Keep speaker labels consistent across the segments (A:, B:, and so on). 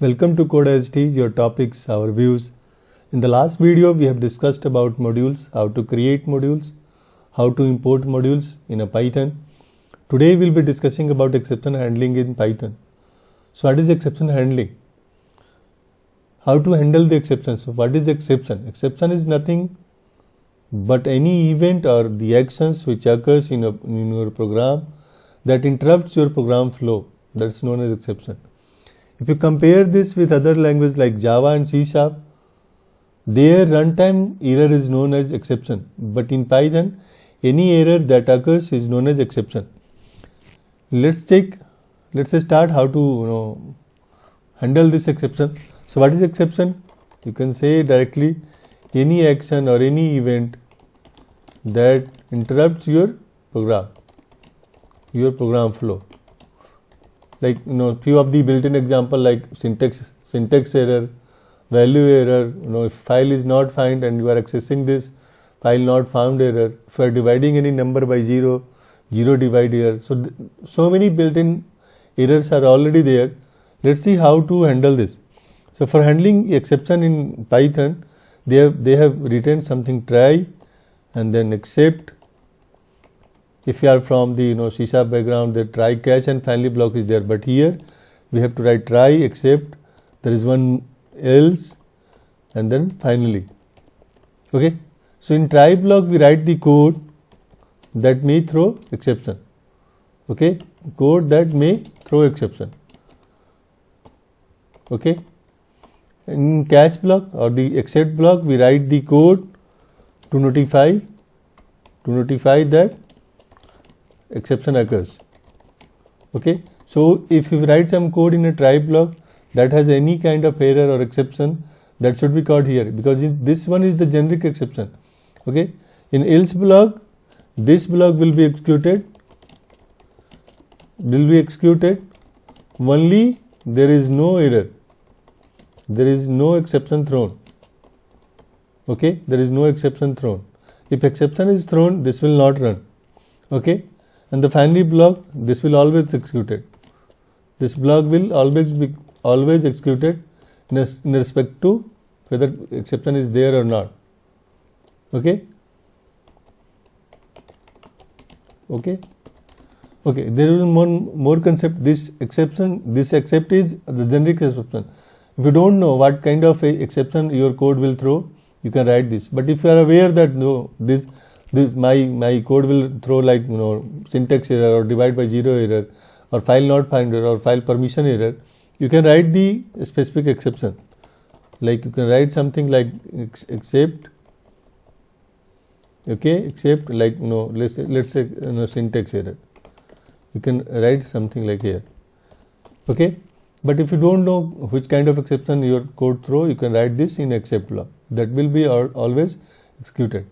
A: Welcome to CodeHT, your topics, our views. In the last video, we have discussed about modules, how to create modules, how to import modules in a Python. Today, we'll be discussing about exception handling in Python. So, what is exception handling? How to handle the exception? So, what is exception? Exception is nothing but any event or the actions which occurs in your program that interrupts your program flow. That's known as exception. If you compare this with other languages like Java and C#, their runtime error is known as exception. But in Python, any error that occurs is known as exception. Let's start how to handle this exception. So what is exception? You can say directly any action or any event that interrupts your program flow. Like few of the built-in example like syntax error, value error. If file is not found and you are accessing this file not found error. If you are dividing any number by zero divide error. So many built-in errors are already there. Let's see how to handle this. So for handling exception in Python, they have written something try and then except. If you are from the C# background, the try, catch and finally block is there. But here we have to write try, except, there is one else and then finally. Okay. So in try block we write the code that may throw exception. Okay. Code that may throw exception. Okay. In catch block or the except block we write the code to notify that exception occurs. Okay. So if you write some code in a try block that has any kind of error or exception, that should be called here, because this one is the generic exception. Okay. In else block, this block will be executed only there is no error, there is no exception thrown. Okay. There is no exception thrown. If exception is thrown, this will not run. Okay. And the finally block, this will always executed. This block will always executed in respect to whether exception is there or not. Okay. Okay. Okay. There is one more concept. This except is the generic exception. If you don't know what kind of exception your code will throw, you can write this. But if you are aware that my code will throw like syntax error or divide by zero error or file not found error or file permission error, you can write the specific exception. Like you can write something like except. Okay, except like let's say syntax error. You can write something like here. Okay, but if you don't know which kind of exception your code throw, you can write this in except block. That will be always executed.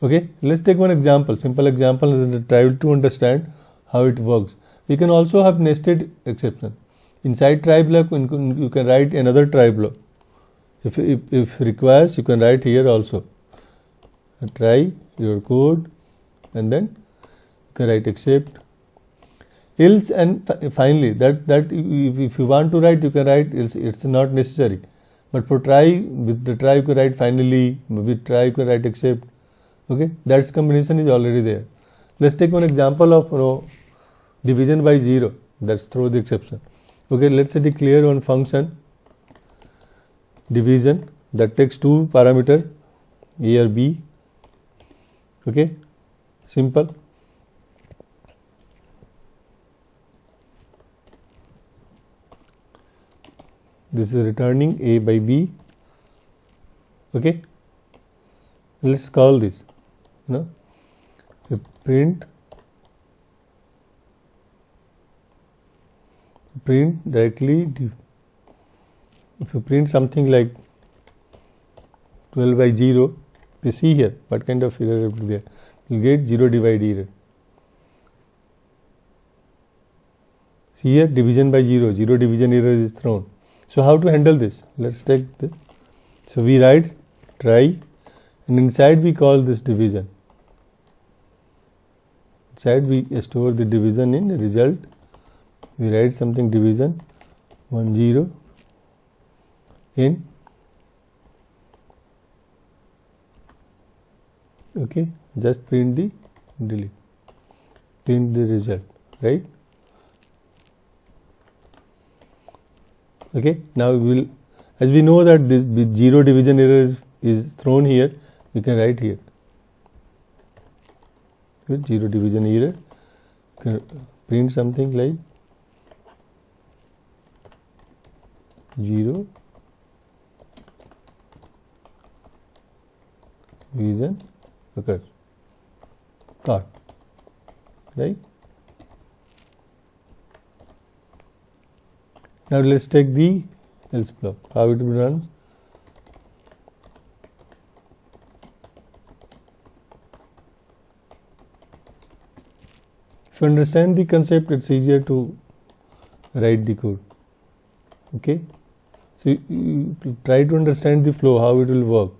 A: Okay, let's take one example, simple example, and try to understand how it works. You can also have nested exception. Inside try block, you can write another try block. If requires, you can write here also. Try your code, and then you can write except, else, and finally. That if you want to write, you can write else. It's not necessary. But for try, with the try you can write finally. With try you can write except. Okay, that combination is already there. Let's take one example of division by zero. That's throw the exception. Okay, let's say declare one function division that takes two parameters a or b. Okay, simple. This is returning a by b. Okay, let's call this. Print directly. If you print something like 12 by 0, you see here what kind of error will be there. You will get zero divide error. See here division by zero division error is thrown. So how to handle this? Let's take this. So we write try and inside we call this division. Inside we store the division in result. We write something division 10 in, okay, just print the delete, print the result, right? Okay, now we will, as we know that this zero division error is thrown here, we can write here with zero division error, you can print something like zero division occurs, caught, right? Now let's take the else block, how it will run. If you understand the concept, it's easier to write the code. Okay, so you try to understand the flow, how it will work.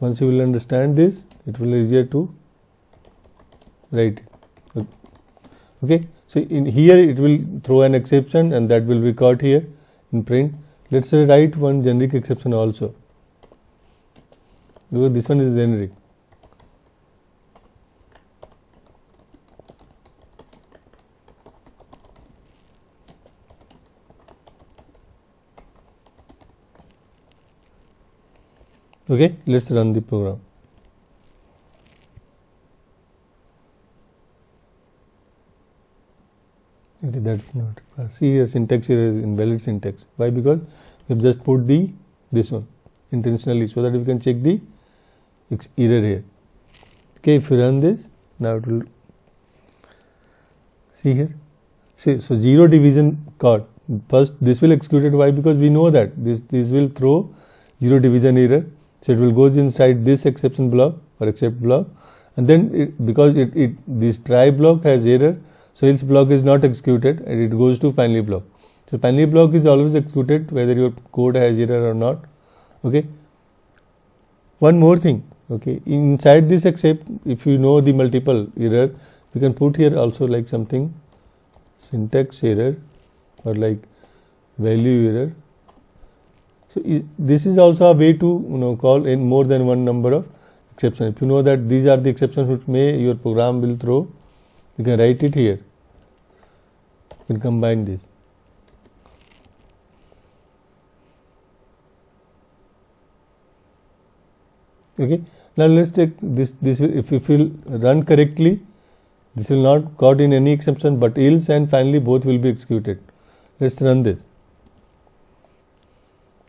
A: Once you will understand this, it will be easier to write it. Okay, so in here it will throw an exception and that will be caught here in print. Let's write one generic exception also, because this one is generic. Okay, let's run the program. Okay, that's not. See here, syntax here is invalid syntax. Why? Because we have just put this one intentionally so that we can check the error here. Okay, if you run this, now it will see here. See, so zero division caught. First, this will execute it. Why? Because we know that this will throw zero division error. So it will goes inside this exception block or except block, and then because this try block has error, so else block is not executed and it goes to finally block. So finally block is always executed whether your code has error or not. Okay. One more thing. Okay, inside this except, if you know the multiple error, we can put here also like something syntax error or like value error. So this is also a way to call in more than one number of exceptions. If you know that these are the exceptions which your program will throw, you can write it here. You can combine this. Okay. Now let's take this. If you will run correctly, this will not caught in any exception, but else and finally both will be executed. Let's run this.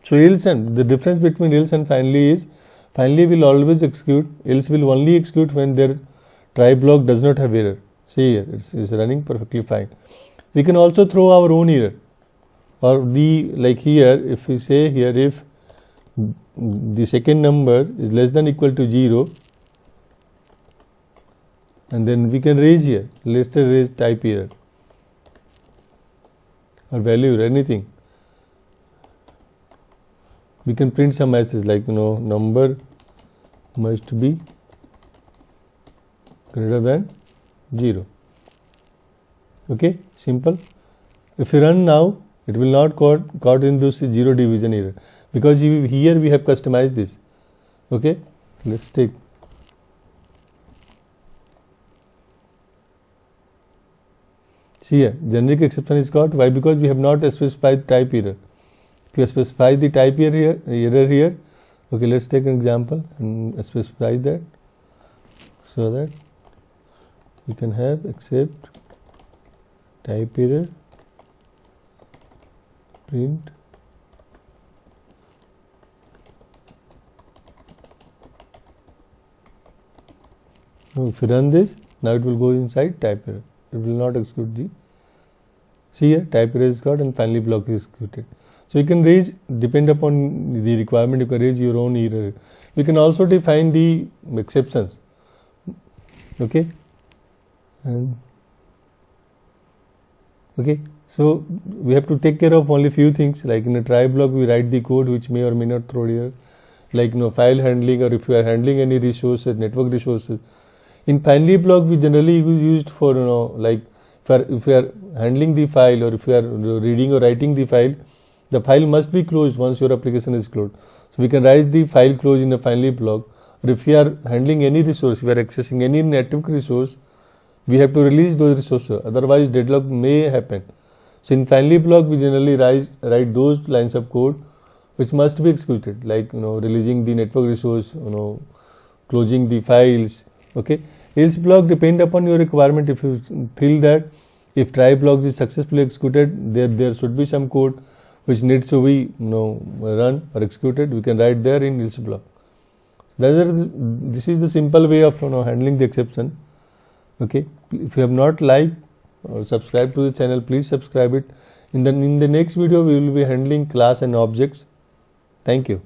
A: So else and the difference between else and finally is finally will always execute, else will only execute when their try block does not have error. See here, it's running perfectly fine. We can also throw our own error, or like here, if we say here if the second number is less than equal to 0, and then we can raise here, let's say raise type error or value or anything. We can print some message like number must be greater than 0. Okay, simple. If you run now, it will not caught in this zero division error, because here we have customized this. Okay, let's take. See here, generic exception is caught. Why? Because we have not specified type error. If you specify the type error here, okay, let's take an example and specify that, so that we can have except type error print now. If you run this, now it will go inside type error. It will not execute the. See here, type error is caught and finally block is executed. So you can raise, depend upon the requirement, you can raise your own error. You can also define the exceptions. Okay, and okay, so we have to take care of only few things. Like in a try block, we write the code which may or may not throw error, like file handling, or if you are handling any resources, network resources. In finally block, we generally used for like if you are handling the file, or if you are reading or writing the file, the file must be closed once your application is closed. So we can write the file close in a finally block. Or if we are handling any resource, we are accessing any network resource, we have to release those resources, otherwise deadlock may happen. So in finally block, we generally write those lines of code which must be executed, like releasing the network resource, closing the files. Okay. Else block depend upon your requirement. If you feel that if try block is successfully executed, there should be some code which needs to be run or executed, we can write there in else block. This is the simple way of handling the exception. Okay. If you have not liked or subscribed to the channel, please subscribe it. In the next video, we will be handling class and objects. Thank you.